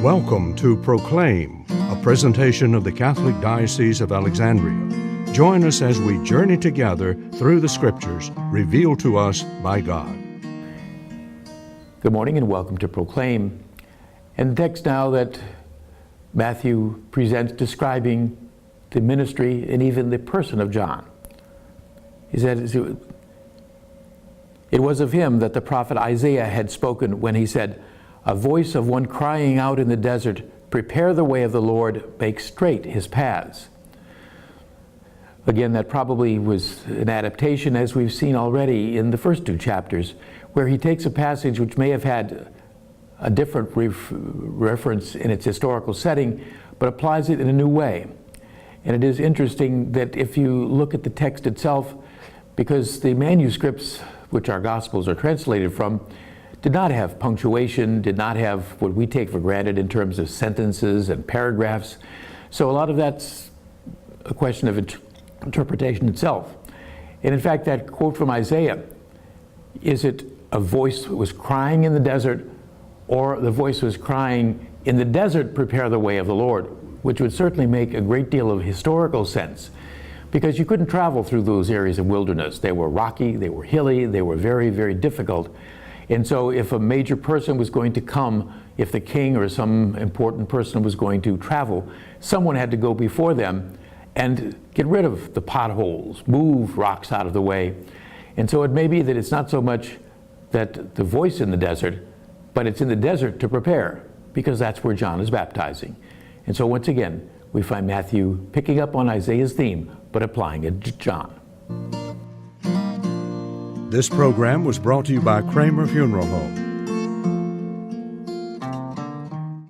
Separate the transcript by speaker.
Speaker 1: Welcome to Proclaim, a presentation of the Catholic Diocese of Alexandria. Join us as we journey together through the Scriptures revealed to us by God.
Speaker 2: Good morning and welcome to Proclaim. And the text now that Matthew presents describing the ministry and even the person of John. He said, it was of him that the prophet Isaiah had spoken when he said, "A voice of one crying out in the desert, prepare the way of the Lord, make straight his paths." Again, that probably was an adaptation, as we've seen already in the first two chapters, where he takes a passage which may have had a different reference in its historical setting, but applies it in a new way. And it is interesting that if you look at the text itself, because the manuscripts which our Gospels are translated from did not have punctuation, did not have what we take for granted in terms of sentences and paragraphs. So a lot of that's a question of interpretation itself. And in fact, that quote from Isaiah, is it a voice that was crying in the desert, or the voice was crying, "In the desert, prepare the way of the Lord," which would certainly make a great deal of historical sense, because you couldn't travel through those areas of wilderness. They were rocky, they were hilly, they were very, very difficult. And so if a major person was going to come, if the king or some important person was going to travel, someone had to go before them and get rid of the potholes, move rocks out of the way. And so it may be that it's not so much that the voice in the desert, but it's in the desert to prepare, because that's where John is baptizing. And so once again, we find Matthew picking up on Isaiah's theme, but applying it to John.
Speaker 1: This program was brought to you by Kramer Funeral Home.